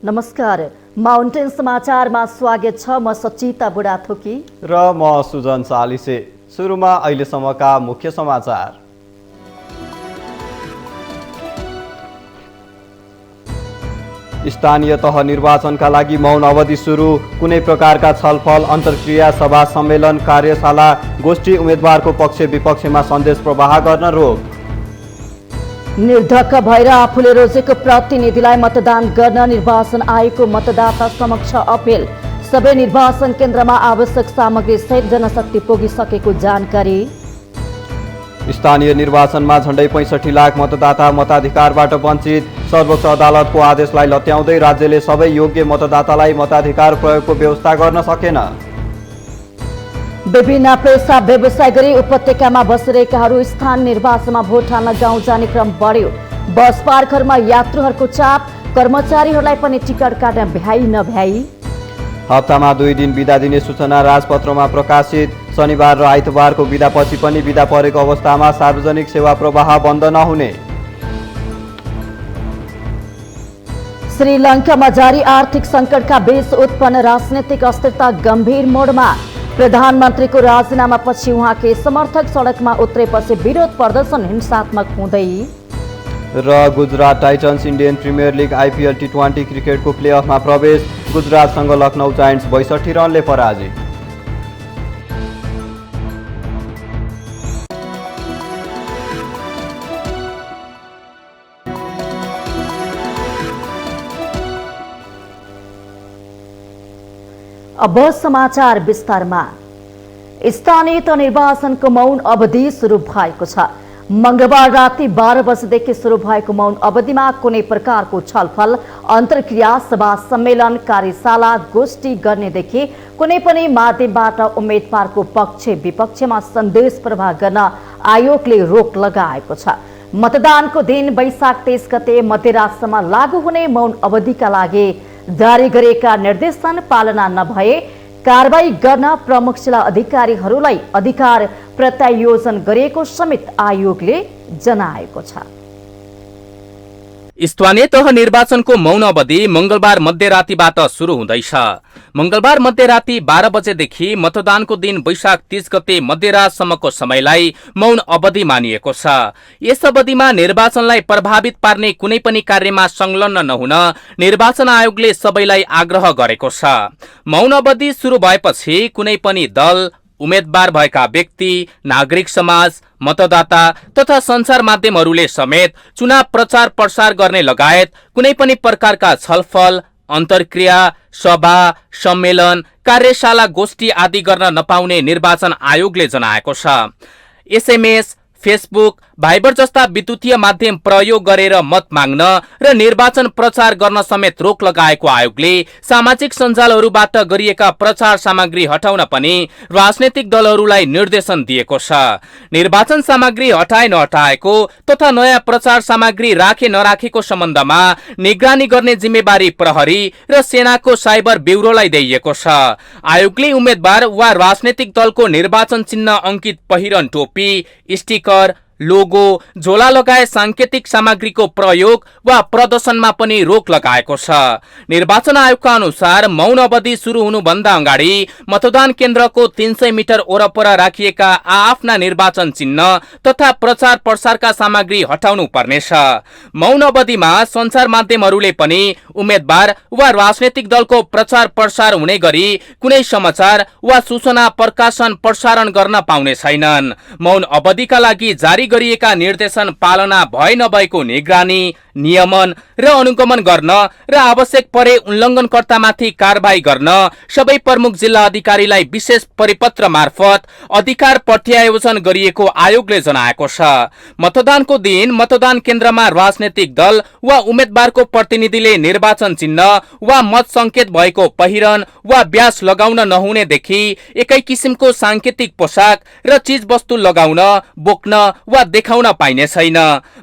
नमस्कार, माउन्टेन समाचारमा स्वागत छ। म सचिता बुढाथोकी र म सुजन सालिसे। सुरुमा अहिलेसम्मका मुख्य समाचार। स्थानीय तह निर्वाचनका लागि मौन अवधि सुरु। कुनै प्रकारका छलफल, अन्तर्क्रिया, सभा, सम्मेलन, कार्यशाला, गोष्ठी, उम्मेदवारको पक्ष विपक्षमा सन्देश प्रवाह गर्न रोक। निर्धक्क भएर आफूले रोजेको प्रतिनिधिलाई मतदान गर्न निर्वाचन आयोगको मतदाता समक्ष अपिल। सबै निर्वाचन केन्द्रमा आवश्यक सामग्री सहित जनशक्ति पुगिसकेको जानकारी। स्थानीय निर्वाचनमा झण्डै 65 लाख मतदाता मताधिकारबाट वञ्चित। सर्वोच्च अदालतको आदेशलाई लत्याउँदै राज्यले सबै योग्य मतदातालाई मताधिकार प्रयोगको व्यवस्था गर्न सकेन। विभिन्न पेसा व्यवसाय गरी उपत्यकामा बसिरहेकाहरू स्थानीय निर्वाचनमा भोट हाल्न गाउँ जाने क्रम बढ्यो। बस पार्कहरूमा यात्रुहरूको चाप, कर्मचारीहरूलाई पनि टिकट काट्न भ्याइ नभ्याइ। हप्तामा 2 दिन बिदा दिने सूचना राजपत्रमा प्रकाशित। शनिबार र आइतबारको बिदापछि पनि बिदा परेको अवस्थामा सार्वजनिक सेवा प्रवाह बन्द नहुने। श्रीलङ्कामा जारी आर्थिक सङ्कटका बीच उत्पन्न राजनैतिक अस्थिरता गम्भीर मोडमा। प्रधानमन्त्रीको राजीनामापछि उहाँकै समर्थक सडकमा उत्रेपछि विरोध प्रदर्शन हिंसात्मक हुँदै। र Gujarat Titans Indian Premier League IPL टी20 क्रिकेटको प्लेअफमा प्रवेश। गुजरातसँग लखनऊ जायन्ट्स 62 रनले पराजित। अब समाचार विस्तारमा। स्थानीय तह निर्वाचनको मौन अवधि सुरु भएको छ। मंगलबार राति 12 बजेदेखि सुरु भएको मौन अवधिमा कुनै प्रकारको छलफल, अन्तर्क्रिया, सभा, सम्मेलन, कार्यशाला, गोष्ठी गर्नेदेखि कुनै पनि माध्यमबाट उम्मेदवारको पक्ष विपक्षमा सन्देश प्रवाह गर्न आयोगले रोक लगाएको छ। मतदानको दिन वैशाख 23 गते मध्यरातसम्म लागू हुने मौन अवधिका लागि जारी गरेका निर्देशन पालना नभए कारबाही गर्न प्रमुख जिल्ला अधिकारीहरूलाई अधिकार प्रत्यायोजन गरिएको समेत आयोगले जनाएको छ। स्थानीय तह निर्वाचनको मौन अवधि मंगलबार मध्यरातीबाट सुरु हुँदैछ। मंगलबार मध्यराती 12 बजेदेखि मतदानको दिन वैशाख 30 गते मध्यरातसम्मको समयलाई मौन अवधि मानिएको छ। यस अवधिमा निर्वाचनलाई प्रभावित पार्ने कुनै पनि कार्यमा संलग्न नहुन निर्वाचन आयोगले सबैलाई आग्रह गरेको छ। मौन अवधि सुरु भएपछि कुनै पनि दल, उम्मेदवार भएका व्यक्ति, नागरिक समाज, मतदाता तथा सञ्चार माध्यमहरूले समेत चुनाव प्रचार प्रसार गर्ने लगायत कुनै पनि प्रकारका छलफल, अन्तर्क्रिया, सभा, सम्मेलन, कार्यशाला, गोष्ठी आदि गर्न नपाउने निर्वाचन आयोगले जनाएको छ। एसएमएस, फेसबुक, भाइबर जस्ता विद्युतीय माध्यम प्रयोग गरेर मत माग्न र निर्वाचन प्रचार गर्न समेत रोक लगाएको आयोगले सामाजिक सञ्जालहरूबाट गरिएका प्रचार सामग्री हटाउन पनि राजनैतिक दलहरूलाई निर्देशन दिएको छ। निर्वाचन सामग्री हटाए नहटाएको तथा नयाँ प्रचार सामग्री राखे नराखेको सम्बन्धमा निगरानी गर्ने जिम्मेवारी प्रहरी र सेनाको साइबर ब्युरोलाई दिइएको छ। आयोगले उम्मेदवार वा राजनैतिक दलको निर्वाचन चिन्ह अंकित पहिरन टोपी, स्टिकर, लोगो, झोला लगाए सांकेतिक सामग्रीको प्रयोग वा प्रदर्शनमा पनि रोक लगाएको छ। निर्वाचन आयोगका अनुसार मौन अवधि सुरु हुनुभन्दा अगाडि मतदान केन्द्रको 300 मिटर वरपर राखिएका आफ्ना निर्वाचन चिन्ह तथा प्रचार प्रसारका सामग्री हटाउनु पर्नेछ। मौन अवधिमा सञ्चार माध्यमहरूले पनि उम्मेदवार वा राजनैतिक दलको प्रचार प्रसार हुने गरी कुनै समाचार वा सूचना प्रकाशन प्रसारण गर्न पाउने छैनन्। मौन अवधिका लागि जारी गरिएका निर्देशन पालना भए नभएको निगरानी, नियमन र अनुगमन गर्न र आवश्यक परे उल्लङ्घनकर्तामाथि कारबाही गर्न सबै प्रमुख जिल्ला अधिकारीलाई विशेष परिपत्र मार्फत अधिकार प्रत्यायोजन गरिएको आयोगले जनाएको छ। मतदानको दिन मतदान केन्द्रमा राजनैतिक दल वा उम्मेदवारको प्रतिनिधिले निर्वाचन चिन्ह वा मत संकेत भएको पहिरन वा ब्याज लगाउन नहुनेदेखि एकै किसिमको सांकेतिक पोसाक र चीज वस्तु लगाउन, बोक्न वा देखाउन पाइने छैन।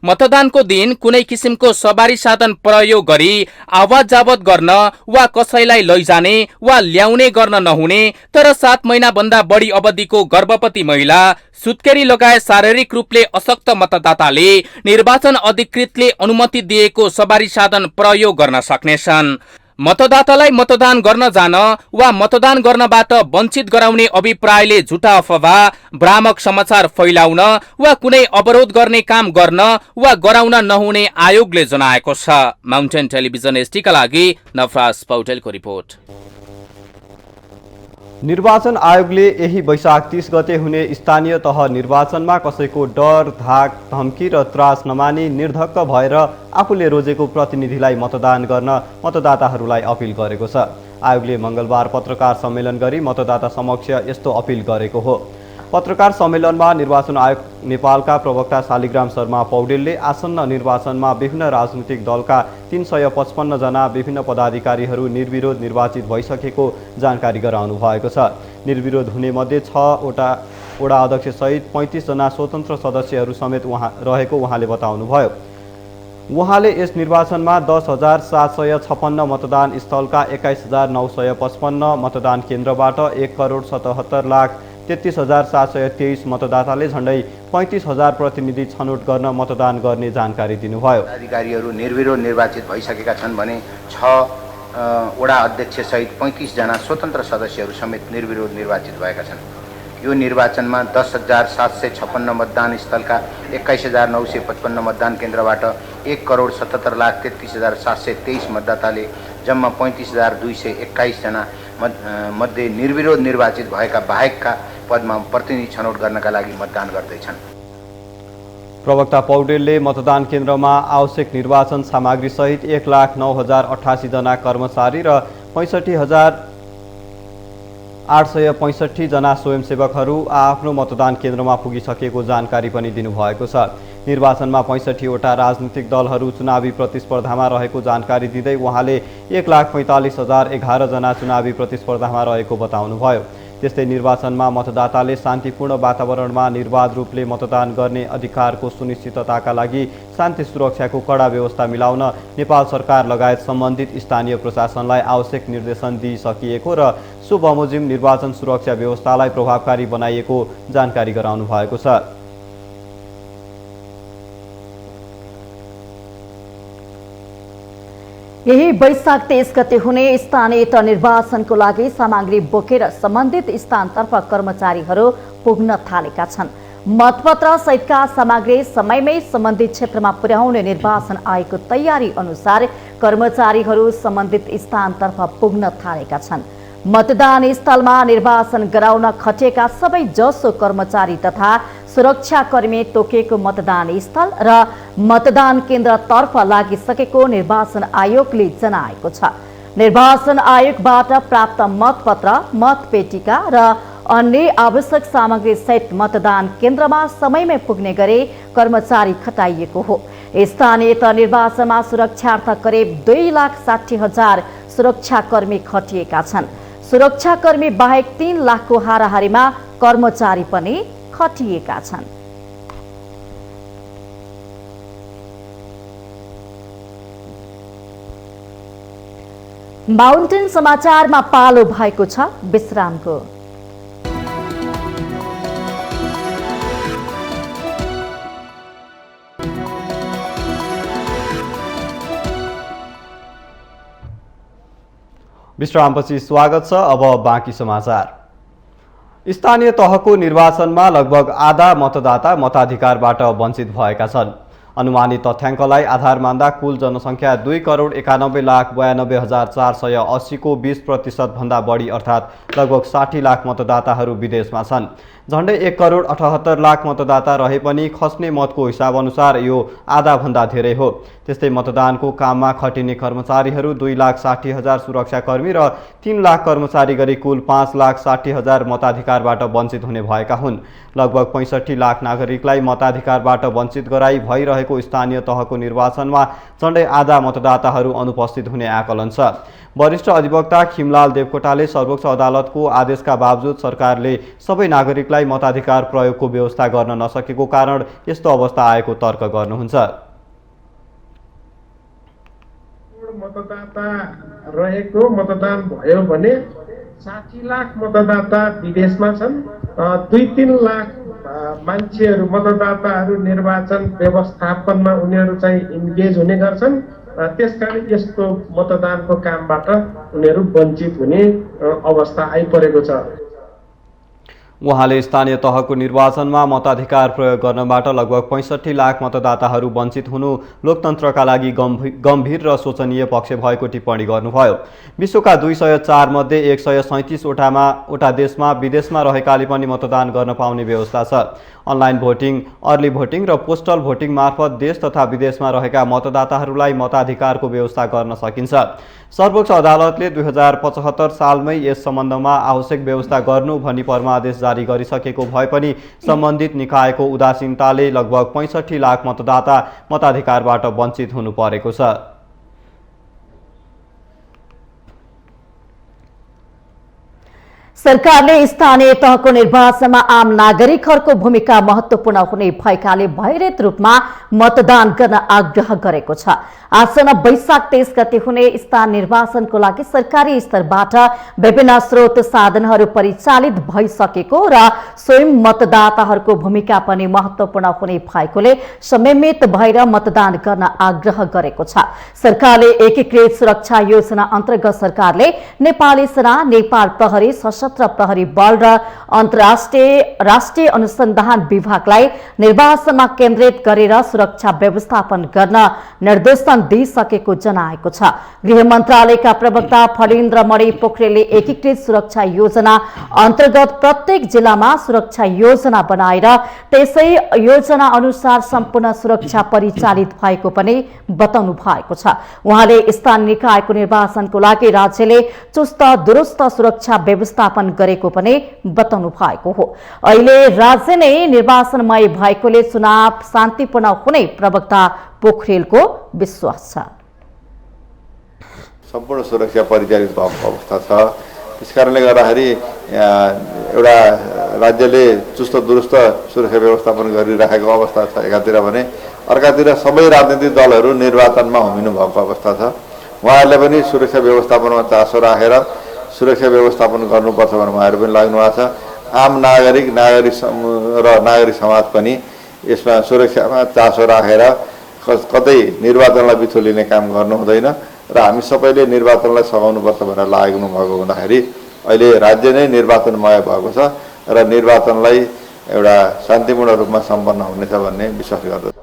मतदानको दिन कुनै किसिमको सवारी साधन प्रयोग गरी आवत जावत गर्न वा कसैलाई लैजाने वा ल्याउने गर्न नहुने, तर 7 महिना भन्दा बढी अवधिको गर्भवती महिला, सुत्केरी लगायत शारीरिक रूपले अशक्त मतदाताले निर्वाचन अधिकृतले अनुमति दिएको सवारी साधन प्रयोग गर्न सक्नेछन्। मतदातालाई मतदान गर्न जान वा मतदान गर्नबाट वञ्चित गराउने अभिप्रायले झुटा अफवाह, भ्रामक समाचार फैलाउन वा कुनै अवरोध गर्ने काम गर्न वा गराउन नहुने आयोगले जनाएको छ। माउन्टेन टेलिभिजन एसटीका लागि नफराज पौडेलको रिपोर्ट। निर्वाचन आयोगले यही वैशाख 30 गते हुने स्थानीय तह निर्वाचनमा कसैको डर, धाक, धम्की र त्रास नमानी निर्धक्क भएर आफूले रोजेको प्रतिनिधिलाई मतदान गर्न मतदाताहरूलाई अपिल गरेको छ। आयोगले मंगलबार पत्रकार सम्मेलन गरी मतदाता समक्ष यस्तो अपिल गरेको हो। पत्रकार सम्मेलनमा निर्वाचन आयोग नेपालका प्रवक्ता शालिग्राम शर्मा पौडेलले आसन्न निर्वाचनमा विभिन्न राजनीतिक दलका 355 जना विभिन्न पदाधिकारीहरू निर्विरोध निर्वाचित भइसकेको जानकारी गराउनु भएको छ। निर्विरोध हुने मध्ये 6 वटा वडा अध्यक्ष सहित 35 जना स्वतन्त्र सदस्यहरू समेत रहेको उहाँले बताउनुभयो। उहाँले यस निर्वाचनमा 10,756 मतदान स्थलका 21,955 मतदान केन्द्रबाट 1,77,33,723 मतदाताले झण्डै 35,000 प्रतिनिधि छनौट गर्न मतदान गर्ने जानकारी दिनुभयो। अधिकारीहरू निर्विरोध निर्वाचित भइसकेका छन् भने 6 वडा अध्यक्ष सहित 35 जना स्वतन्त्र सदस्यहरू समेत निर्विरोध निर्वाचित भएका छन्। यो निर्वाचनमा 10,756 मतदान स्थलका 21,955 मतदान केन्द्रबाट 1,77,33,723 मतदाताले जम्मा 35,221 जना मध्ये निर्विरोध निर्वाचित भएका बाहेकका पदमा प्रतिनिधि छनौट गर्नका लागि मतदान गर्दैछन्। प्रवक्ता पौडेलले मतदान केन्द्रमा आवश्यक निर्वाचन सामग्री सहित 1,09,088 जना कर्मचारी र 65,865 जना स्वयंसेवकहरू आफ्नो मतदान केन्द्रमा पुगिसकेको जानकारी पनि दिनुभएको छ। निर्वाचनमा 65 वटा राजनीतिक दलहरू चुनावी प्रतिस्पर्धामा रहेको जानकारी दिँदै उहाँले 1,45,011 जना चुनावी प्रतिस्पर्धामा रहेको बताउनुभयो। त्यस्तै निर्वाचनमा मतदाताले शान्तिपूर्ण वातावरणमा निर्वाध रूपले मतदान गर्ने अधिकारको सुनिश्चितताका लागि शान्ति सुरक्षाको कडा व्यवस्था मिलाउन नेपाल सरकार लगायत सम्बन्धित स्थानीय प्रशासनलाई आवश्यक निर्देशन दिइसकिएको र सो बमोजिम निर्वाचन सुरक्षा व्यवस्थालाई प्रभावकारी बनाइएको जानकारी गराउनु भएको छ। यही वैशाख 23 गते हुने स्थानीय तह निर्वाचनको लागि सामग्री बोकेर सम्बन्धित स्थानतर्फ कर्मचारीहरू पुग्न थालेका छन्। मतपत्र सहितका सामग्री समयमै सम्बन्धित क्षेत्रमा पुर्याउने निर्वाचन आयोगको तयारी अनुसार कर्मचारीहरू सम्बन्धित स्थानतर्फ पुग्न थालेका छन्। मतदान स्थलमा निर्वाचन गराउन खटिएका सबै जसो कर्मचारी तथा सुरक्षाकर्मी तोकिएको मतदान स्थल र मतदान केन्द्रतर्फ लागिसकेको निर्वाचन आयोगले जनाएको छ। निर्वाचन आयोगबाट प्राप्त मतपत्र, मतपेटिका र अन्य आवश्यक सामग्री सहित मतदान केन्द्रमा समयमै पुग्ने गरी कर्मचारी खटाइएको हो। स्थानीय तह निर्वाचनमा सुरक्षार्थ करिब 2,60,000 सुरक्षाकर्मी खटिएका छन्। सुरक्षाकर्मी बाहेक 3 लाखको हाराहारीमा कर्मचारी पनि खटिएका छन्। माउन्टेन समाचारमा पालो भएको छ विश्रामको। विश्रामपछि स्वागत छ। अब बाँकी समाचार। स्थानीय तहको निर्वाचनमा लगभग आधा मतदाता मताधिकारबाट वञ्चित भएका छन्। अनुमानित तथ्याङ्कलाई आधार मान्दा कुल जनसङ्ख्या 2,91,92,480 को 20% भन्दा बढी अर्थात् लगभग 60 लाख मतदाताहरू विदेशमा छन्। झण्डै 1,78,00,000 मतदाता रहे पनि खस्ने मतको हिसाब अनुसार यो आधा भन्दा धेरै हो। त्यस्तै मतदानको काममा खटिने कर्मचारीहरू 2,60,000 सुरक्षाकर्मी र 3 लाख कर्मचारी गरी कुल 5,60,000 मताधिकारबाट वञ्चित हुने भएका हुन्। लगभग 65 लाख नागरिकलाई मताधिकारबाट वञ्चित गराई भइरहेको स्थानीय तहको निर्वाचनमा झण्डै आधा मतदाताहरू अनुपस्थित हुने आकलन छ। वरिष्ठ अधिवक्ता खिमलाल देवकोटाले सर्वोच्च अदालतको आदेशका बावजुद सरकारले सबै नागरिकलाई मताधिकार प्रयोगको व्यवस्था गर्न नसकेको कारण यस्तो अवस्था आएको तर्क गर्नुहुन्छ। मतदाता रहेको मतदान भयो भने 60 लाख मतदाता विदेशमा छन्। 2-3 लाख मान्छेहरू मतदाताहरू निर्वाचन व्यवस्थापनमा उनीहरू चाहिँ इन्गेज हुने गर्छन् त्यसकारण यस्तो मतदानको कामबाट उनीहरू वञ्चित हुने अवस्था आइपरेको छ। उहाँले स्थानीय तहको निर्वाचनमा मताधिकार प्रयोग गर्नबाट लगभग 65 लाख मतदाताहरू वञ्चित हुनु लोकतन्त्रका लागि गम्भीर र शोचनीय पक्ष भएको टिप्पणी गर्नुभयो। विश्वका 204 मध्ये 137 वटा देशमा विदेशमा रहेकाले पनि मतदान गर्न पाउने व्यवस्था छ। अनलाइन भोटिङ, अर्ली भोटिङ र पोस्टल भोटिङ मार्फत देश तथा विदेशमा रहेका मतदाताहरूलाई मताधिकारको व्यवस्था गर्न सकिन्छ। सर्वोच्च अदालतले 2075 सालमै यस सम्बन्धमा आवश्यक व्यवस्था गर्नु भनी परमादेश जारी गरिसकेको भए पनि सम्बन्धित निकायको उदासीनताले लगभग 65 लाख मतदाता मताधिकारबाट वञ्चित हुनु परेको छ। सरकारले स्थानीय तहको निर्वाचनमा आम नागरिकहरूको भूमिका महत्त्वपूर्ण हुने भएकाले भयरहित रूपमा मतदान गर्न आग्रह गरेको छ। आसन वैशाख 23 गते हुने स्थानीय निर्वाचनको लागि सरकारी स्तरबाट विभिन्न स्रोत साधनहरू परिचालित भइसकेको र स्वयं मतदाताहरूको भूमिका पनि महत्त्वपूर्ण हुने भएकोले संयमित भएर मतदान गर्न आग्रह गरेको छ। सरकारले एकीकृत सुरक्षा योजना अन्तर्गत सरकारले नेपाली सेना, नेपाल प्रहरी, सशस्त्र प्रहरी बल र राष्ट्रिय अनुसन्धान विभागलाई निर्वाचनमा केन्द्रित गरेर सुरक्षा व्यवस्थापन गर्न निर्देशन दिइसकेको जनाएको छ। गृह मन्त्रालयका प्रवक्ता फणीन्द्र मणि पोखरेलले एकीकृत सुरक्षा योजना अन्तर्गत प्रत्येक जिल्लामा सुरक्षा योजना बनाएर त्यसै योजना अनुसार सम्पूर्ण सुरक्षा परिचालित भएको पनि बताउनु भएको छ। उहाँले स्थानीय निकायको निर्वाचनको लागि राज्यले चुस्त दुरुस्त सुरक्षा व्यवस्थापन गरेको पनि बताउनु भएको हो। अहिले राज्य नै निर्वाचनमय भएकोले चुनाव शान्तिपूर्ण हुने प्रवक्ता पोखरेलको विश्वास छ। सम्पूर्ण सुरक्षा परिचालित भएको अवस्था छ। त्यसकारणले गर्दाखेरि एउटा राज्यले चुस्त दुरुस्त सुरक्षा व्यवस्थापन गरिराखेको अवस्था छ एकातिर भने, अर्कातिर सबै राजनीतिक दलहरू निर्वाचनमा होमिनु भएको अवस्था छ। उहाँहरूले पनि सुरक्षा व्यवस्थापनमा चासो राखेर सुरक्षा व्यवस्थापन गर्नुपर्छ भनेर उहाँहरू पनि लाग्नु भएको छ। आम नागरिक र नागरिक समाज पनि यसमा सुरक्षामा चासो राखेर कतै निर्वाचनलाई बिथोलिने काम गर्नु हुँदैन र हामी सबैले निर्वाचनलाई सघाउनुपर्छ भनेर लागेको भएको हुँदाखेरि अहिले राज्य नै निर्वाचनमय भएको छ र निर्वाचनलाई एउटा शान्तिपूर्ण रूपमा सम्पन्न हुनेछ भन्ने विश्वास गर्दछु।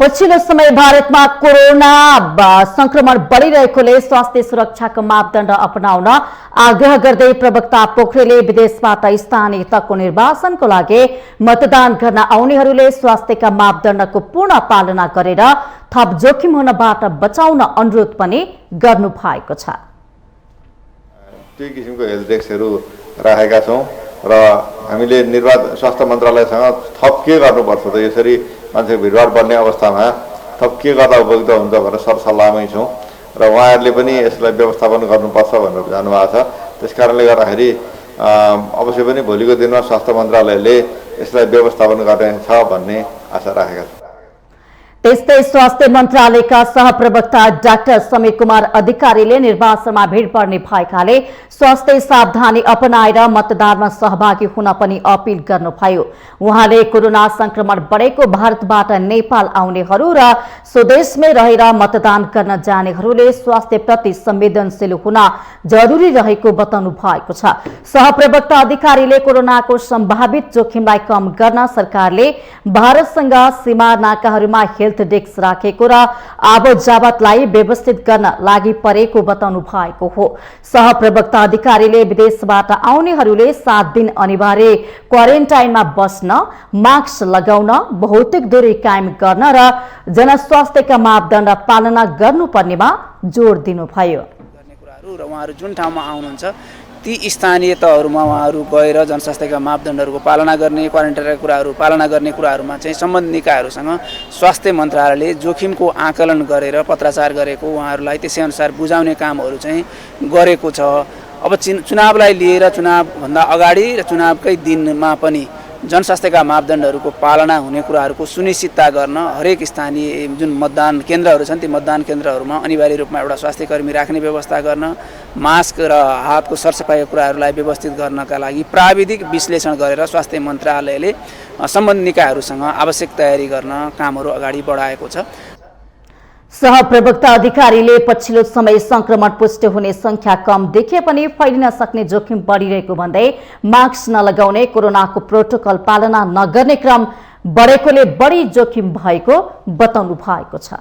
पछिल्लो समय भारतमा कोरोना संक्रमण बढ़िरहेकोले स्वास्थ्य सुरक्षाको मापदण्ड अपनाउन आग्रह गर्दै प्रवक्ता पोखरेलले विदेशबाट स्थानीय तहको निर्वाचनको लागि मतदान गर्न आउनेहरूले स्वास्थ्यका मापदण्डको पूर्ण पालना गरेर थप जोखिम हुनबाट बचाउन अनुरोध पनि गर्नु भएको छ। दुई किसिमको हेल्थ डेस्कहरू राखेका छौं र हामीले स्वास्थ्य मन्त्रालयसँग थप के गर्नुपर्छ त यसरी मान्छे भिडभाड बढ्ने अवस्थामा थप के गर्दा उपयुक्त हुन्छ भनेर सरसल्लाहमै छौं र उहाँहरूले पनि यसलाई व्यवस्थापन गर्नुपर्छ भनेर जानुभएको छ। त्यसकारणले गर्दाखेरि अवश्य पनि भोलिको दिनमा स्वास्थ्य मन्त्रालयले यसलाई व्यवस्थापन गर्नेछ भन्ने आशा राखेका छौं। त्यस्तै स्वास्थ्य मन्त्रालयका सहप्रवक्ता डाक्टर समीर कुमार अधिकारीले निर्वाचनमा भिड पर्ने भएकाले स्वास्थ्य सावधानी अपनाएर मतदानमा सहभागी हुन पनि अपील गर्नुभयो। उहाँले कोरोना संक्रमण बढेको भारतबाट नेपाल आउनेहरू र स्वदेशमै रहेर मतदान गर्न जानेहरूले स्वास्थ्यप्रति संवेदनशील हुन जरुरी रहेको बताउनु भएको छ। सहप्रवक्ता अधिकारीले कोरोनाको सम्भावित जोखिमलाई कम गर्न सरकारले भारतसँग सीमा नाकाहरूमा हेल्थ डेस्क राखेको र आवतजावतलाई व्यवस्थित गर्न लागि परेको बताउनु भएको हो। सहप्रवक्ता अधिकारीले विदेशबाट आउनेहरूले 7 दिन अनिवार्य क्वारेन्टाइनमा बस्न, मास्क लगाउन, भौतिक दूरी कायम गर्न र जनस्वास्थ्यका मापदण्ड पालना गर्नुपर्नेमा जोड दिनुभयो। र उहाँहरू जुन ठाउँमा आउनुहुन्छ ती स्थानीय तहहरूमा उहाँहरू गएर जनस्वास्थ्यका मापदण्डहरूको पालना गर्ने, क्वारेन्टाइनका कुराहरू पालना गर्ने कुराहरूमा चाहिँ सम्बन्धित निकायहरूसँग स्वास्थ्य मन्त्रालयले जोखिमको आकलन गरेर पत्राचार गरेको उहाँहरूलाई त्यसै अनुसार बुझाउने कामहरू चाहिँ गरेको छ। अब चुनावलाई लिएर चुनावभन्दा अगाडि र चुनावकै दिनमा पनि जनस्वास्थ्यका मापदण्डहरूको पालना हुने कुराहरूको सुनिश्चितता गर्न हरेक स्थानीय जुन मतदान केन्द्रहरू छन् ती मतदान केन्द्रहरूमा अनिवार्य रूपमा एउटा स्वास्थ्य कर्मी राख्ने व्यवस्था गर्न, मास्क र हातको सरसफाइका कुराहरूलाई व्यवस्थित गर्नका लागि प्राविधिक विश्लेषण गरेर स्वास्थ्य मन्त्रालयले सम्बन्धित निकायहरूसँग आवश्यक तयारी गर्न कामहरू अगाडि बढाएको छ। सहप्रवक्ता अधिकारीले पछिल्लो समय संक्रमण पुष्टि हुने संख्या कम देखिए पनि फैलिन सक्ने जोखिम बढिरहेको भन्दै मास्क नलगाउने, कोरोनाको प्रोटोकल पालना नगर्ने क्रम बढेकोले बढी जोखिम भएको बताउनु भएको छ।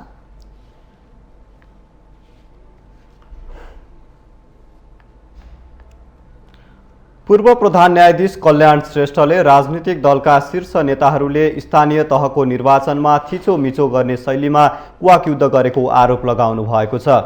पूर्व प्रधान न्यायाधीश कल्याण श्रेष्ठले राजनीतिक दलका शीर्ष नेताहरूले स्थानीय तहको निर्वाचनमा थिचोमिचो गर्ने शैलीमा वाकयुद्ध गरेको आरोप लगाउनु भएको छ।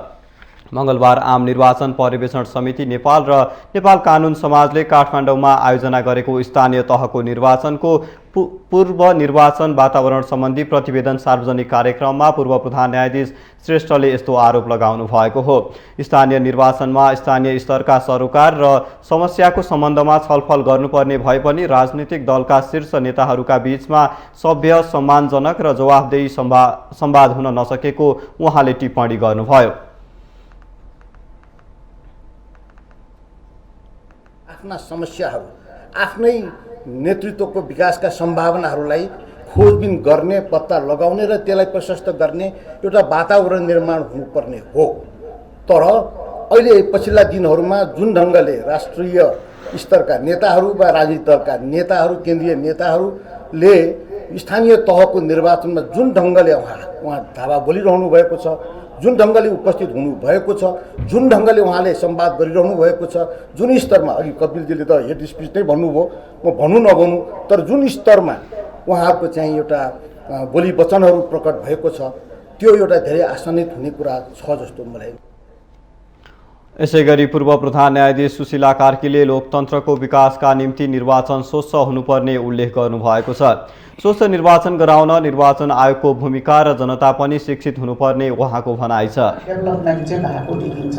मंगलबार आम निर्वाचन पर्यवेक्षण समिति नेपाल र नेपाल कानून समाजले काठमाडौँमा आयोजना गरेको स्थानीय तहको निर्वाचनको पूर्व निर्वाचन वातावरण सम्बन्धी प्रतिवेदन सार्वजनिक कार्यक्रममा पूर्व प्रधान न्यायाधीश श्रेष्ठले यस्तो आरोप लगाउनु भएको हो। स्थानीय निर्वाचनमा स्थानीय स्तरका सरोकार र समस्याको सम्बन्धमा छलफल गर्नुपर्ने भए पनि राजनीतिक दलका शीर्ष नेताहरूका बीचमा सभ्य, सम्मानजनक र जवाफदेही संवाद हुन नसकेको उहाँले टिप्पणी गर्नुभयो। आफ्ना समस्याहरू, आफ्नै नेतृत्वको विकासका सम्भावनाहरूलाई खोजबिन गर्ने, पत्ता लगाउने र त्यसलाई प्रशस्त गर्ने एउटा वातावरण निर्माण हुनुपर्ने हो। तर अहिले पछिल्ला दिनहरूमा जुन ढङ्गले राष्ट्रिय स्तरका नेताहरू वा राजनीतिक दलका नेताहरू, केन्द्रीय नेताहरूले स्थानीय तहको निर्वाचनमा जुन ढङ्गले उहाँ धावा बोलिरहनु भएको छ, जुन ढङ्गले उपस्थित हुनुभएको छ, जुन ढङ्गले उहाँले संवाद गरिरहनु भएको छ, जुन स्तरमा, अघि कपिलजीले त हेड स्पिच नै भन्नुभयो, म भन्नु नभन्नु, तर जुन स्तरमा उहाँको चाहिँ एउटा बोली वचनहरू प्रकट भएको छ त्यो एउटा धेरै आशान्वित हुने कुरा छ जस्तो मलाई। यसैगरी पूर्व प्रधान न्यायाधीश सुशीला कार्कीले लोकतन्त्रको विकासका निम्ति निर्वाचन स्वच्छ हुनुपर्ने उल्लेख गर्नुभएको छ। स्वच्छ निर्वाचन गराउन निर्वाचन आयोगको भूमिका र जनता पनि शिक्षित हुनुपर्ने उहाँको भनाइ छ। डेभलपमेन्ट चाहिँ भएको देखिन्छ,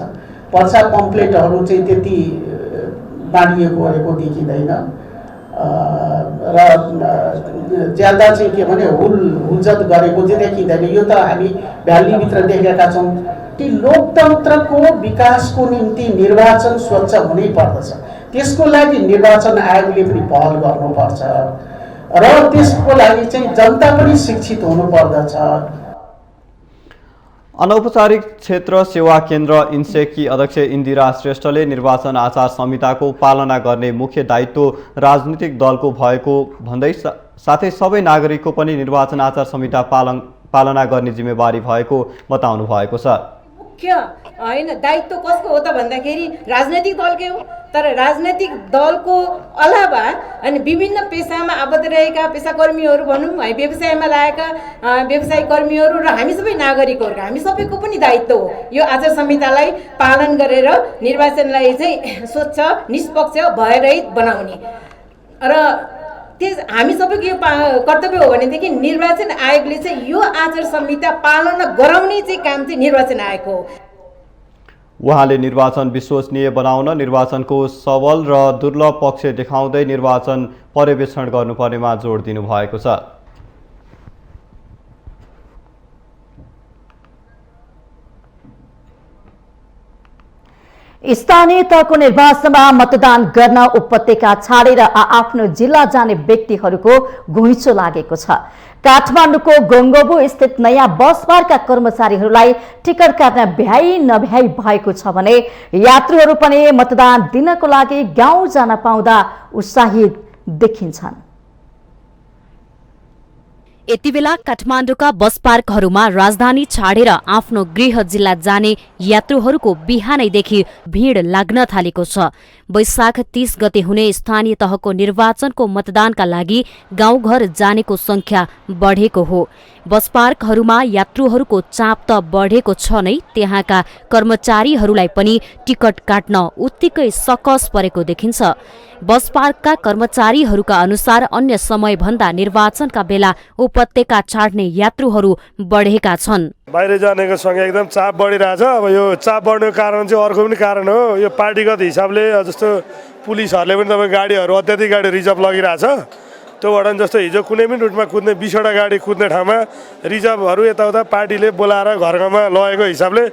पर्चा पम्पलेटहरू चाहिँ त्यति बाँडिएको गरेको देखिँदैन र ज्यादा चाहिँ के भने हुलजत गरेको चाहिँ देखिँदैन। यो त हामी भ्यालीभित्र देखेका छौँ कि लोकतन्त्रको विकासको निम्ति निर्वाचन स्वच्छ हुनै पर्दछ। त्यसको लागि निर्वाचन आयोगले पनि पहल गर्नुपर्छ र त्यसको लागि चाहिँ जनता पनि शिक्षित हुनुपर्दछ। अनौपचारिक क्षेत्र सेवा केन्द्र इन्सेककी अध्यक्ष इन्दिरा श्रेष्ठले निर्वाचन आचार संहिताको पालना गर्ने मुख्य दायित्व राजनीतिक दलको भएको भन्दै साथै सबै नागरिकको पनि निर्वाचन आचार संहिता पालना गर्ने जिम्मेवारी भएको बताउनु भएको छ। मुख्य हैन दायित्व कसको हो त भन्दाखेरि राजनैतिक दलकै हो, तर राजनैतिक दलको अलावा अनि विभिन्न पेसामा आबद्ध रहेका पेसाकर्मीहरू भनौँ है, व्यवसायमा लागेका व्यवसायिक कर्मीहरू र हामी सबै नागरिकहरू, हामी सबैको पनि दायित्व हो यो आचार संहितालाई पालन गरेर निर्वाचनलाई चाहिँ स्वच्छ, निष्पक्ष, भयरहित बनाउने र हामी सबैको यो कर्तव्य हो भनेदेखि निर्वाचन आयोगले चाहिँ यो आचार संहिता पालना गराउने चाहिँ काम चाहिँ निर्वाचन आयोगको हो। उहाँले निर्वाचन विश्वसनीय बनाउन निर्वाचनको सबल र दुर्लभ पक्ष देखाउँदै निर्वाचन पर्यवेक्षण गर्नुपर्नेमा जोड दिनु भएको छ। स्थानीय तहको निर्वाचनमा मतदान गर्न उपत्यका छाडेर आफ्नो जिल्ला जाने व्यक्तिहरूको घुइँचो लागेको छ। काठमाडौँको गङ्गोबु स्थित नयाँ बस पार्कका कर्मचारीहरूलाई टिकट काट्न भ्याइ नभ्याइ भएको छ भने यात्रुहरू पनि मतदान दिनको लागि गाउँ जान पाउँदा उत्साहित देखिन्छन्। यति बेला काठमाडौँका बस पार्कहरूमा राजधानी छाडेर आफ्नो गृह जिल्ला जाने यात्रुहरूको बिहानैदेखि भीड़ लाग्न थालेको छ। वैशाख 30 गते हुने स्थानीय तहको निर्वाचनको मतदानका लागि गाउँघर जानेको संख्या बढेको हो। बस पार्कहरूमा यात्रुहरूको चाप त बढेको छ नै, त्यहाँका कर्मचारीहरूलाई पनि टिकट काट्न उत्तिकै सकस परेको देखिन्छ। बस पार्कका कर्मचारीहरूका अनुसार अन्य समयभन्दा निर्वाचनका बेला उपत्यका छाड्ने यात्रुहरू बढेका छन्। बाहिर जानेको संख्या एकदम चाप बढिरहेछ। अब यो चाप बढ्नुको कारण चाहिँ अर्को पनि कारण हो। यो पार्टीगत हिसाबले जस्तो पुलिसहरूले पनि तपाईँ गाडीहरू अत्याधिक गाडी रिजर्भ लगिरहेछ। त्यो वर्णन जस्तो हिजो कुनै पनि रुटमा कुद्ने 20वटा गाडी कुद्ने ठाउँमा रिजर्भहरू यताउता पार्टीले बोलाएर घरघरमा लगेको हिसाबले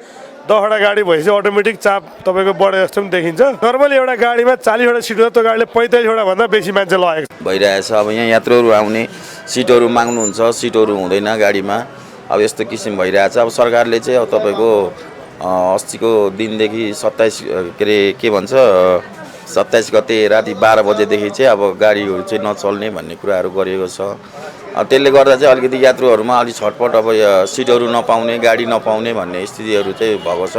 10वटा गाडी भएपछि अटोमेटिक चाप तपाईँको बढे जस्तो पनि देखिन्छ। नर्मली एउटा गाडीमा 40वटा सिट हुन्छ, त्यो गाडीले 45वटा भन्दा बेसी मान्छे लगेको भइरहेछ। अब यहाँ यात्रुहरू आउने सिटहरू माग्नुहुन्छ, सिटहरू हुँदैन गाडीमा, अब यस्तो किसिम भइरहेछ। अब सरकारले चाहिँ अब तपाईँको अस्तिको दिनदेखि 27 गते राति 12 बजेदेखि चाहिँ अब गाडीहरू चाहिँ नचल्ने भन्ने कुराहरू गरिएको छ। त्यसले गर्दा चाहिँ अलिकति यात्रुहरूमा अलिक छटपट, अब सिटहरू नपाउने, गाडी नपाउने भन्ने स्थितिहरू चाहिँ भएको छ।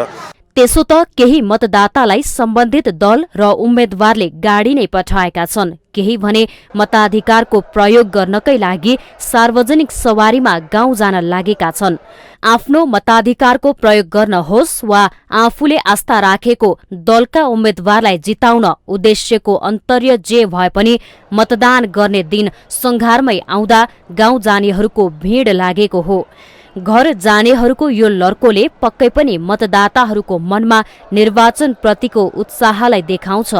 त्यसो त केही मतदातालाई सम्बन्धित दल र उम्मेद्वारले गाडी नै पठाएका छन्, केही भने मताधिकारको प्रयोग गर्नकै लागि सार्वजनिक सवारीमा गाउँ जान लागेका छन्। आफ्नो मताधिकारको प्रयोग गर्न होस् वा आफूले आस्था राखेको दलका उम्मेद्वारलाई जिताउन उद्देश्यको अन्तर्य जे भए पनि मतदान गर्ने दिन संघारमै आउँदा गाउँ जानेहरूको भीड़ लागेको हो। घर जानेहरूको यो लर्कोले पक्कै पनि मतदाताहरूको मनमा निर्वाचन प्रतिको उत्साहलाई देखाउँछ।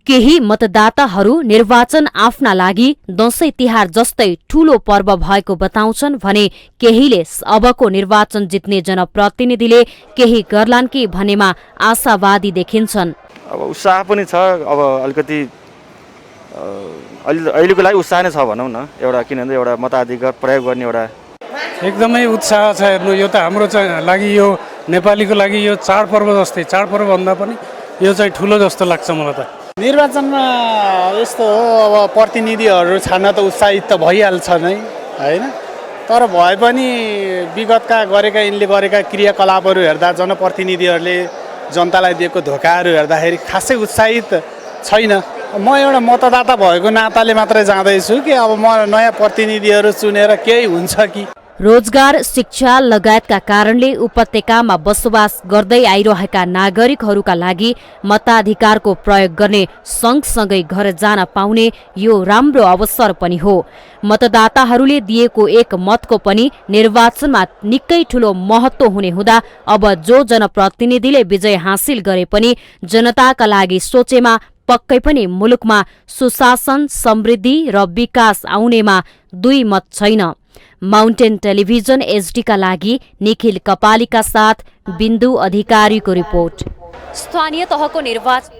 केही मतदाताहरू निर्वाचन आफ्ना लागि दशैं तिहार जस्तै ठूलो पर्व भएको बताउँछन् भने केहीले अबको निर्वाचन जित्ने जनप्रतिनिधिले केही गर्लान् कि भन्नेमा आशावादी देखिन्छन्। अब उत्साह पनि छ, अब अलिकति अहिलेको लागि उत्साह नै छ भनौँ न। एउटा किनभने एउटा मताधिकार प्रयोग गर्ने एउटा एकदमै उत्साह छ। हेर्नु, यो त हाम्रो लागि, यो नेपालीको लागि यो चाडपर्व जस्तै, चाडपर्व भन्दा पनि यो चाहिँ ठुलो जस्तो लाग्छ मलाई त। निर्वाचनमा यस्तो हो, अब प्रतिनिधिहरू छान्न त उत्साहित त भइहाल्छ नै होइन, तर भए पनि विगतका यिनले गरेका क्रियाकलापहरू हेर्दा जनप्रतिनिधिहरूले जनतालाई दिएको धोकाहरू हेर्दाखेरि खासै उत्साहित छैन। म एउटा मतदाता भएको नाताले मात्रै जाँदैछु कि अब म नयाँ प्रतिनिधिहरू चुनेर केही हुन्छ कि। रोजगार, शिक्षा लगायतका कारणले उपत्यकामा बसोबास गर्दै आइरहेका नागरिकहरूका लागि मताधिकारको प्रयोग गर्ने सँगसँगै घर जान पाउने यो राम्रो अवसर पनि हो। मतदाताहरूले दिएको एक मतको पनि निर्वाचनमा निकै ठूलो महत्त्व हुने हुँदा अब जो जनप्रतिनिधिले विजय हासिल गरे पनि जनताका लागि सोचेमा पक्कै पनि मुलुकमा सुशासन, समृद्धि र विकास आउनेमा दुई मत छैन। माउन्टेन टेलिभिजन एचडीका लागि निखिल कपालीका साथ बिन्दु अधिकारीको रिपोर्ट। स्थानीय तहको निर्वाचन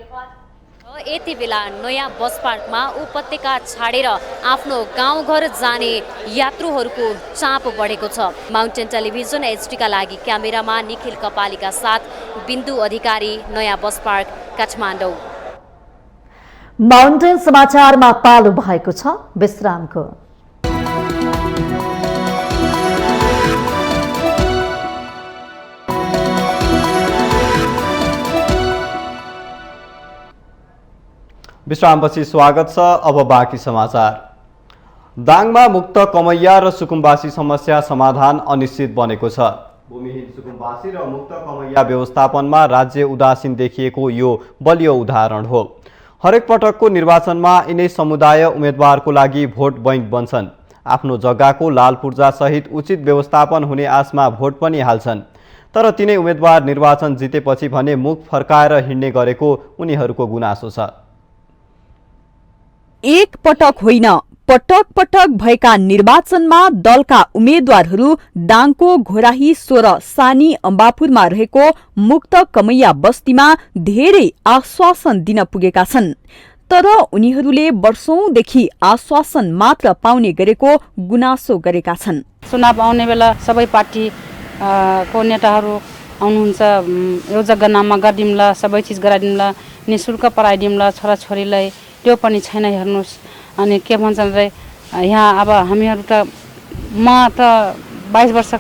यति बेला नयाँ बस पार्कमा उपत्यका छाडेर आफ्नो गाउँघर जाने यात्रुहरूको चाप बढेको छ। माउन्टेन टेलिभिजन एचडीका लागि क्यामेरामा निखिल कपालीका साथ बिन्दु अधिकारी, नयाँ बस पार्क, काठमाडौँ। माउन्टेन समाचारमा पालो भएको छ विश्रामको। विश्रामपछि स्वागत छ। अब बाँकी समाचार। दाङमा मुक्त कमैया र सुकुम्बासी समस्या समाधान अनिश्चित बनेको छ। भूमिहीन सुकुम्बासी र मुक्त कमैया व्यवस्थापनमा राज्य उदासीन देखिएको यो बलियो उदाहरण हो। हरेक पटकको निर्वाचनमा यिनै समुदाय उम्मेदवारको लागि भोट बैंक बन्छन्। आफ्नो जग्गाको लाल पूर्जा सहित उचित व्यवस्थापन हुने आशमा भोट पनि हाल्छन्, तर तिनै उम्मेदवार निर्वाचन जितेपछि भने मुख फर्काएर हिँड्ने गरेको उनीहरूको गुनासो छ। एक पटक होइन, पटक पटक भएका निर्वाचनमा दलका उम्मेद्वारहरू दाङको घोराही 16 सानी अम्बापुरमा रहेको मुक्त कमैया बस्तीमा धेरै आश्वासन दिन पुगेका छन्, तर उनीहरूले वर्षौंदेखि आश्वासन मात्र पाउने गरेको गुनासो गरेका छन्। चुनाव आउने बेला सबै पार्टी को नेताहरू आउनुहुन्छ, यो जग्गा नाममा गरिदिउँला, सबै चिज गराइदिउँला, निःशुल्क पढाइदिउँला छोराछोरीलाई, त्यो पनि छैन। हेर्नुहोस्, अनि के भन्छन् रे, यहाँ अब हामीहरू त, म त 22 वर्ष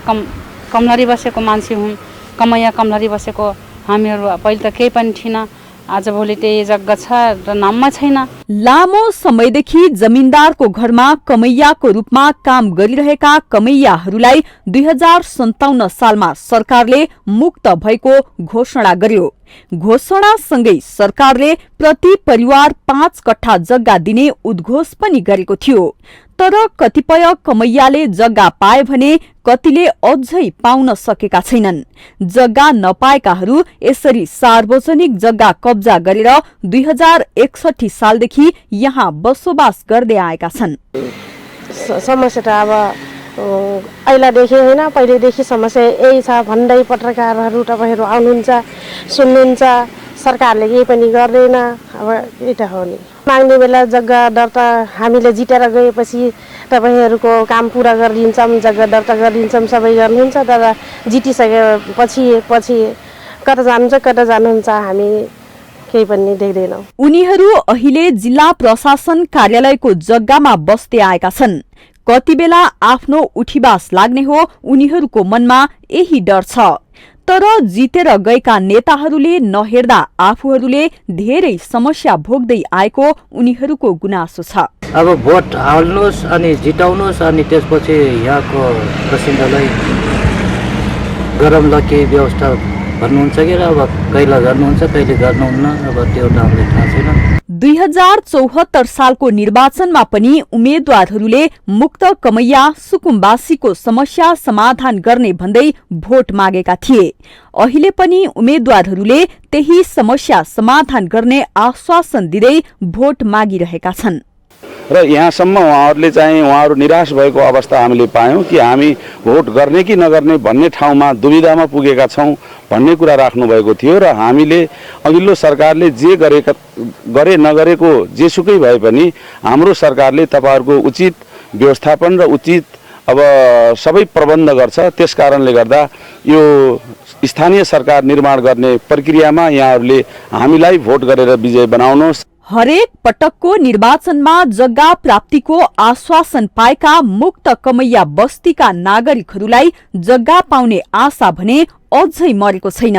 कमलरी बसेको मान्छे हुँ, कमैया कमलरी बसेको हामीहरू पहिले त केही पनि थिएन, आजभोलि त्यही जग्गा छ र नाममा छैन। लामो समयदेखि जमिनदारको घरमा कमैयाको रूपमा काम गरिरहेका कमैयाहरूलाई 2057 सालमा सरकारले मुक्त भएको घोषणा गर्यो। घोषणासँगै सरकारले प्रति परिवार 5 कट्ठा जग्गा दिने उद्घोष पनि गरेको थियो। तर कतिपय कमैयाले जग्गा पाए भने कतिले अझै पाउन सकेका छैनन्। जग्गा नपाएकाहरू यसरी सार्वजनिक जग्गा कब्जा गरेर 2061 सालदेखि यहाँ बसोबास गर्दै आएका छन्। समस्या त अब पहिलादेखि होइन, पहिलेदेखि समस्या यही छ भन्दै पत्रकारहरू तपाईँहरू आउनुहुन्छ, सुन्नुहुन्छ, सरकारले केही पनि गर्दैन। अब यही त हो नि, माग्ने बेला जग्गा दर्ता हामीले जितेर गएपछि तपाईँहरूको काम पुरा गरिदिन्छौँ, जग्गा दर्ता गरिदिन्छौँ, सबै गर्नुहुन्छ। तर जितिसकेपछि कता जानुहुन्छ कता जानुहुन्छ हामी केही पनि देख्दैनौँ। उनीहरू अहिले जिल्ला प्रशासन कार्यालयको जग्गामा बस्दै आएका छन्। कति बेला आफ्नो उठीबास लाग्ने हो उनीहरूको मनमा यही डर छ। तर जितेर गएका नेताहरूले नहेर्दा आफूहरूले धेरै समस्या भोग्दै आएको उनीहरूको गुनासो छ। अब भोट हाल्नुहोस् अनि जिताउनुहोस् अनि त्यसपछि यहाँको प्रसिद्धलाई गरम लके व्यवस्था भन्नुहुन्छ कि अब कहिले गर्नुहुन्छ कहिले गर्नुहुन्न, अब त्यो त हामीलाई थाहा छैन। 2074 सालको निर्वाचनमा पनि उम्मेद्वारहरूले मुक्त कमैया सुकुम्बासीको समस्या समाधान गर्ने भन्दै भोट मागेका थिए। अहिले पनि उम्मेद्वारहरूले त्यही समस्या समाधान गर्ने आश्वासन दिँदै भोट मागिरहेका छन्। र यहाँसम्म उहाँहरू निराश भएको अवस्था हामीले पायौँ कि हामी भोट गर्ने कि नगर्ने भन्ने ठाउँमा दुविधामा पुगेका छौँ भन्ने कुरा राख्नुभएको थियो। र हामीले अघिल्लो सरकारले जे गरे नगरेको जेसुकै भए पनि हाम्रो सरकारले तपाईँहरूको उचित व्यवस्थापन र उचित अब सबै प्रबन्ध गर्छ। त्यस कारणले गर्दा यो स्थानीय सरकार निर्माण गर्ने प्रक्रियामा यहाँहरूले हामीलाई भोट गरेर विजय बनाउनुहोस्। हरेक पटकको निर्वाचनमा जग्गा प्राप्तिको आश्वासन पाएका मुक्त कमैया बस्तीका नागरिकहरूलाई जग्गा पाउने आशा भने अझै मरेको छैन।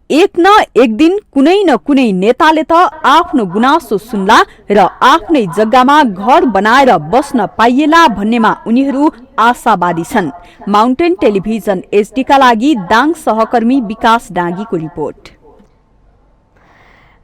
एक न एक दिन कुनै न कुनै नेताले त आफ्नो गुनासो सुन्ला र आफ्नै जग्गामा घर बनाएर बस्न पाइएला भन्नेमा उनीहरू आशावादी छन्। माउन्टेन टेलिभिजन एचडीका लागि दाङ सहकर्मी विकास डाँगीको रिपोर्ट।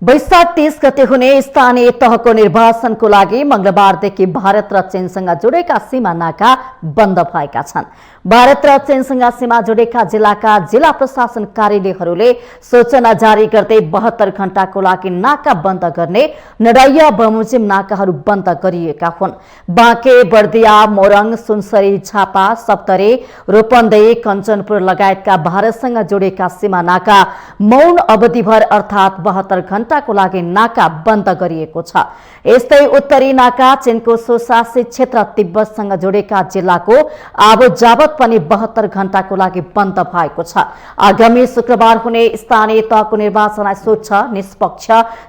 वैशाख 30 गते हुने स्थानीय तहको निर्वाचनको लागि मंगलबारदेखि भारत र चीनसँग जोडेका सीमा नाका बन्द भएका छन्। भारत र चीनसँग सीमा जोडेका जिल्लाका जिल्ला प्रशासन कार्यालयहरूले सूचना जारी गर्दै 72 घण्टाको लागि नाका बन्द गर्ने नडाइया बमोजिम नाकाहरू बन्द गरिएका हुन्। बाँके, बर्दिया, मोरङ, सुनसरी, झापा, सप्तरी, रूपन्देही, कञ्चनपुर लगायतका भारतसँग जोडेका सीमा नाका मौन अवधिभर अर्थात् 72 घण्टाको लागि नाका बन्द गरिएको छ। यस्तै उत्तरी नाका चीनको स्वशासित क्षेत्र तिब्बतसँग जोडेका जिल्लाको आवत पनि 72 घण्टाको लागि बन्द भएको छ। आगामी शुक्रबार हुने स्थानीय तहको निर्वाचनलाई स्वच्छ, निष्पक्ष,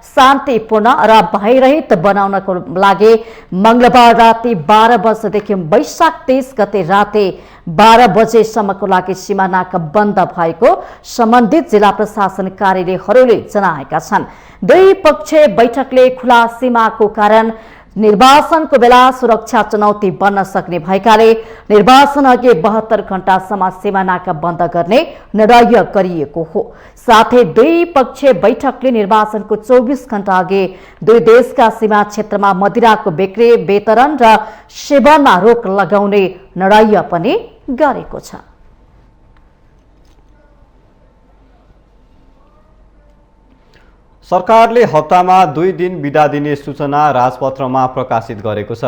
शान्तिपूर्ण र भयरहित बनाउनको लागि मंगलबार राति 12 बजेदेखि वैशाख 30 गते राति 12 बजेसम्मको लागि सीमा नाका बन्द भएको सम्बन्धित जिल्ला प्रशासन कार्यालयहरूले जनाएका छन्। दुई पक्षीय बैठकले खुला सीमाको कारण निर्वाचनको बेला सुरक्षा चुनौती बन्न सक्ने भएकाले निर्वाचन अघि 72 घण्टासम्म सीमा नाका बन्द गर्ने निर्णय गरिएको हो। साथै दुई पक्षीय बैठकले निर्वाचनको 24 घण्टा अघि दुई देशका सीमा क्षेत्रमा मदिराको बिक्री, वितरण र सेवनमा रोक लगाउने निर्णय पनि गरेको छ। सरकारले हप्तामा 2 दिन बिदा दिने सूचना राजपत्रमा प्रकाशित गरेको छ।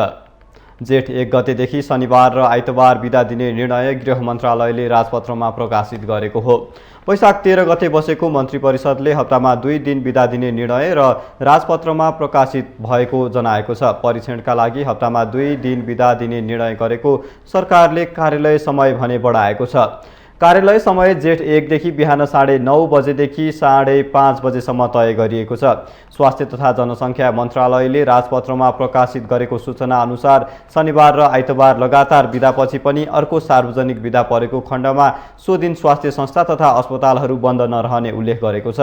जेठ 1 गतेदेखि शनिबार र आइतबार बिदा दिने निर्णय गृह मन्त्रालयले राजपत्रमा प्रकाशित गरेको हो। वैशाख 13 गते बसेको मन्त्री परिषदले हप्तामा 2 दिन बिदा दिने निर्णय र राजपत्रमा प्रकाशित भएको जनाएको छ। परीक्षणका लागि हप्तामा 2 दिन बिदा दिने निर्णय गरेको सरकारले कार्यालय समय भने बढाएको छ। कार्यालय समय जेठ 1 देखि बिहान 9:30 बजेदेखि 5:30 बजेसम्म तय गरिएको छ। स्वास्थ्य तथा जनसङ्ख्या मन्त्रालयले राजपत्रमा प्रकाशित गरेको सूचना अनुसार शनिबार र आइतबार लगातार बिदापछि पनि अर्को सार्वजनिक बिदा परेको खण्डमा सो दिन स्वास्थ्य संस्था तथा अस्पतालहरू बन्द नरहने उल्लेख गरेको छ।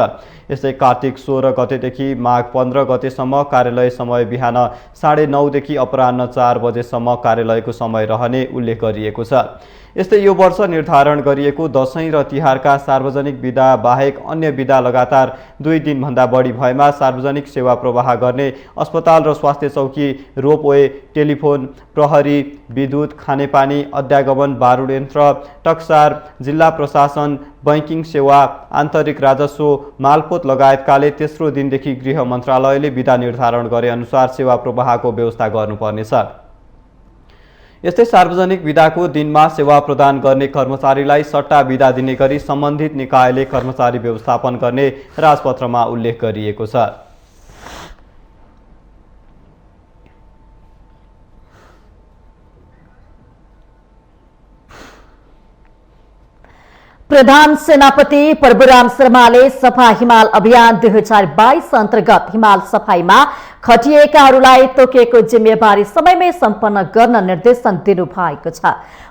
यस्तै कार्तिक 16 गतेदेखि माघ 15 गतेसम्म कार्यालय समय बिहान 9:30 देखि अपराह्न 4 बजेसम्म कार्यालयको समय रहने उल्लेख गरिएको छ। यस्तै यो वर्ष निर्धारण गरिएको दशैं र तिहारका सार्वजनिक बिदा बाहेक अन्य बिदा लगातार 2 दिनभन्दा बढी भएमा सार्वजनिक सेवा प्रवाह गर्ने अस्पताल र स्वास्थ्य चौकी, रोपवे, टेलिफोन, प्रहरी, विद्युत, खानेपानी, अध्यागमन, बारुद यन्त्र, टक्सार, जिल्ला प्रशासन, बैंकिङ सेवा, आन्तरिक राजस्व, मालपोत लगायतकाले तेस्रो दिनदेखि गृह मन्त्रालयले बिदा निर्धारण गरे अनुसार सेवा प्रवाहको व्यवस्था गर्नुपर्नेछ। यस्तै सार्वजनिक बिदाको दिनमा सेवा प्रदान गर्ने कर्मचारीलाई सट्टा बिदा दिने गरी सम्बन्धित निकायले कर्मचारी व्यवस्थापन गर्ने राजपत्रमा उल्लेख गरिएको छ। प्रधान सेनापति प्रभुराम शर्माले सफा हिमाल अभियान 2022 अन्तर्गत हिमाल सफाईमा खटिएकाहरूलाई तोकेको जिम्मेवारी समयमै सम्पन्न गर्न निर्देशन दिनुभएको छ।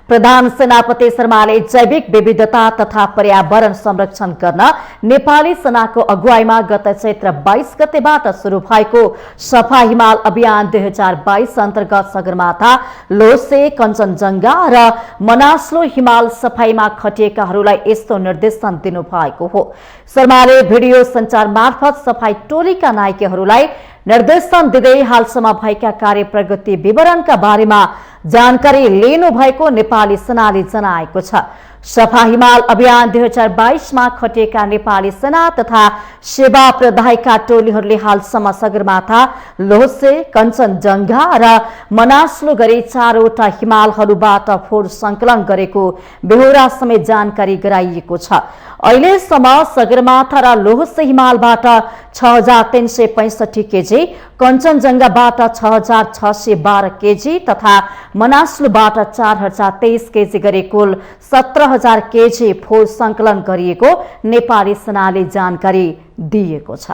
प्रधान सेनापति शर्माले जैविक विविधता तथा पर्यावरण संरक्षण गर्न नेपाली सेनाको अगुवाईमा गत चैत्र 22 गतेबाट सुरु भएको सफा हिमाल अभियान 2022 अन्तर्गत सगरमाथा, लोसे, कञ्चनजङ्घा र मनास्लो हिमाल सफाईमा खटिएकाहरूलाई यस्तो निर्देशन दिनुभएको हो। शर्माले भिडियो सञ्चार मार्फत सफाई टोलीका नायकहरूलाई निर्देशन दिँदै हालसम्म भएका कार्य प्रगति विवरणका बारेमा जानकारी लिनु भएको नेपाली सेनाले जनाएको छ। सफा हिमाल अभियान 2022 मा खटिएका नेपाली सेना तथा सेवा प्रदायका टोलीहरूले हालसम्म सगरमाथा, लोसे, कञ्चनजङ्घा र मनास्लो गरी 4वटा हिमालहरूबाट फोहोर संकलन गरेको बेहोरा समेत जानकारी गराइएको छ। अहिलेसम्म सगरमाथा र लोहसे हिमालबाट 6365 केजी, कञ्चनजङ्घाबाट 6612 केजी तथा मनास्लोबाट 4023 केजी गरी कुल 17000 केजी फोहोर संकलन गरिएको नेपाली सेनाले जानकारी दिएको छ।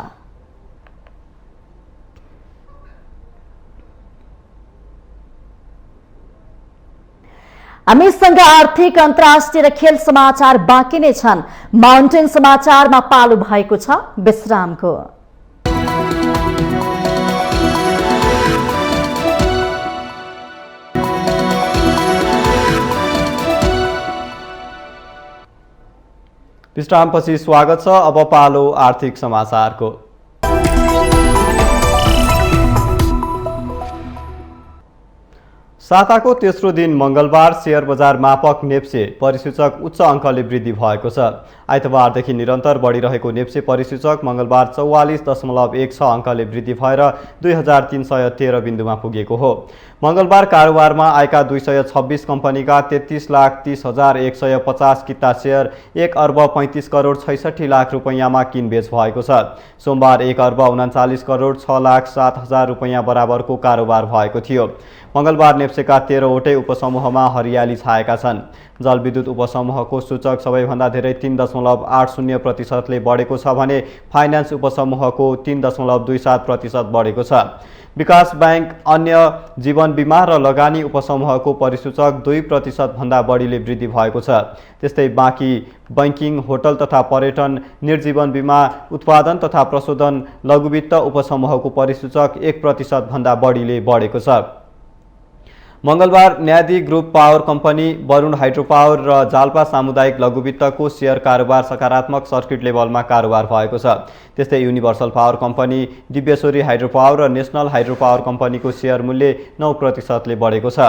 हामीसँग आर्थिक अन्तर्राष्ट्रिय र खेल समाचार बाँकी नै छन्। माउन्टेन समाचारमा पालो भएको छ विश्रामको। विश्रामपछि स्वागत छ। अब पालो आर्थिक समाचारको। साताको तेस्रो दिन मंगलबार शेयर बजार मापक नेप्से परिसूचक उच्च अङ्कले वृद्धि भएको छ। आइतबारदेखि निरन्तर बढिरहेको नेप्से परिसूचक मंगलबार 44.16 अङ्कले वृद्धि भएर 2313 बिन्दुमा पुगेको हो। मंगलबार कारोबारमा आएका 226 कम्पनीका 33,30,150 किता शेयर 1 अर्ब 35 करोड 66 लाख रुपैयाँमा किनबेच भएको छ। सोमबार 1 अर्ब 39 करोड 6 लाख 7 हजार रुपैयाँ बराबरको कारोबार भएको थियो। मंगलबार नेप्सेका 13वटै उपसमूहमा हरियाली छाएका छन्। जलविद्युत उपसमूहको सूचक सबैभन्दा धेरै 3.80% बढेको छ भने फाइनान्स उपसमूहको 3.27% बढेको छ। विकास बैंक, अन्य जीवन बीमा र लगानी उपसमूहको परिसूचक 2% भन्दा बढीले वृद्धि भएको छ। त्यस्तै बाँकी बैंकिङ, होटल तथा पर्यटन, निर्जीवन बीमा, उत्पादन तथा प्रशोधन, लघुवित्त उपसमूहको परिसूचक 1% भन्दा बढीले बढेको छ। मंगलबार Nyadi group power company, Varun hydro power र जाल्पा सामुदायिक लघुवित्तको शेयर कारोबार सकारात्मक सर्किट लेभलमा कारोबार भएको छ। त्यस्तै universal power company, Divyashwari hydro power र नेसनल हाइड्रो पावर कम्पनीको शेयर मूल्य 9% ले बढेको छ।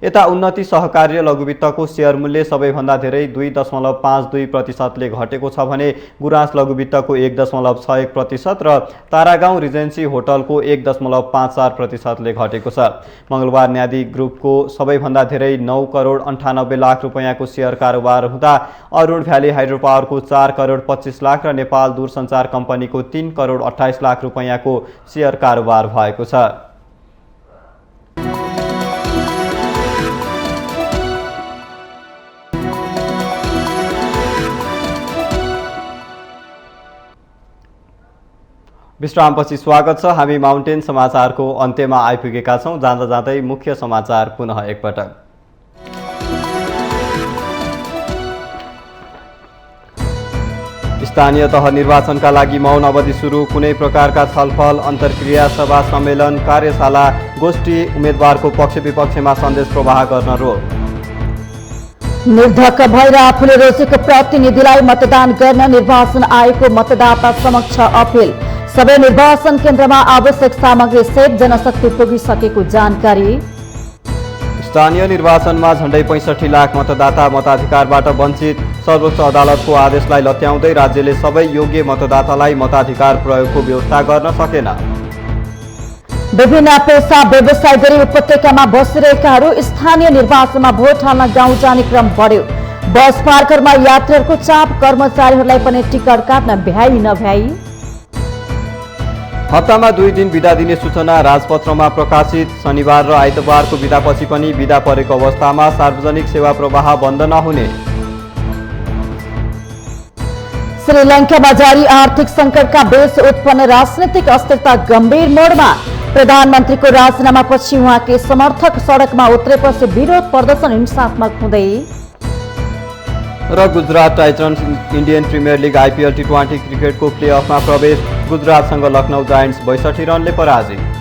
यता उन्नति सहकारी लघुवित्तको शेयर मूल्य सबैभन्दा धेरै 2.52% ले घटेको छ भने गुराँस लघुवित्तको 1.61% र तारागाउँ रिजेन्सी होटलको 1.54% ले घटेको छ। मंगलबार न्यादी ग्रुपको सबैभन्दा धेरै 9 करोड 98 लाख रुपैयाँको शेयर कारोबार हुँदा अरुण भ्याली हाइड्रो पावरको 4 करोड 25 लाख र नेपाल दूरसञ्चार कम्पनीको 3 करोड 28 लाख रुपैयाँको शेयर कारोबार भएको छ। विश्रामपछि स्वागत छ। हामी माउन्टेन समाचारको अन्त्यमा आइपुगेका छौं। जाँदा जाँदै मुख्य समाचार पुनः एकपटक। स्थानीय तह निर्वाचनका लागि मौन अवधि सुरु, कुनै प्रकारका छलफल, अन्तर्क्रिया, सभा, सम्मेलन, कार्यशाला, गोष्ठी, उम्मेदवारको पक्ष विपक्षमा सन्देश प्रवाह गर्न रोक। निर्धक्क भएर आफूले रोजेको प्रतिनिधिलाई मतदान गर्न निर्वाचन आयोगको मतदाता समक्ष अपिल। सबै निर्वाचन केन्द्रमा आवश्यक सामग्री सहित जनशक्ति पुगिसकेको जानकारी। स्थानीय निर्वाचनमा झण्डै 65 लाख मतदाता मताधिकारबाट वञ्चित। सर्वोच्च अदालतको आदेशलाई लत्याउँदै राज्यले सबै योग्य मतदातालाई मताधिकार प्रयोगको व्यवस्था गर्न सकेन। विभिन्न पेसा व्यवसाय गरी उपत्यकामा बसिरहेकाहरू स्थानीय निर्वाचनमा भोट हाल्न गाउँ जाने क्रम बढ्यो। बस पार्करमा यात्रीहरूको चाप, कर्मचारीहरूलाई पनि टिकट काट्न भ्याई नभ्याई। हप्तामा 2 दिन बिदा दिने सूचना राजपत्रमा प्रकाशित। शनिबार र आइतबारको बिदापछि पनि बिदा परेको अवस्थामा सार्वजनिक सेवा प्रवाह बन्द नहुने। श्रीलङ्कामा जारी आर्थिक सङ्कटका बीच उत्पन्न राजनीतिक अस्थिरता गम्भीर मोडमा। प्रधानमन्त्रीको राजीनामापछि उहाँकै समर्थक सडकमा उत्रेपछि विरोध प्रदर्शन हिंसात्मक हुँदै। र Gujarat Titans Indian Premier League IPL T20 क्रिकेटको प्लेअफमा प्रवेश। गुजरातसँग लखनऊ जायन्ट्स 62 रनले पराजित।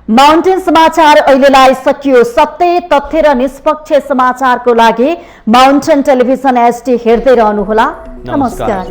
माउन्टेन समाचार अहिलेलाई सकियो। सत्य, तथ्य र निष्पक्ष समाचारको लागि माउन्टेन टेलिभिजन HD हेर्दै रहनुहोला। नमस्कार।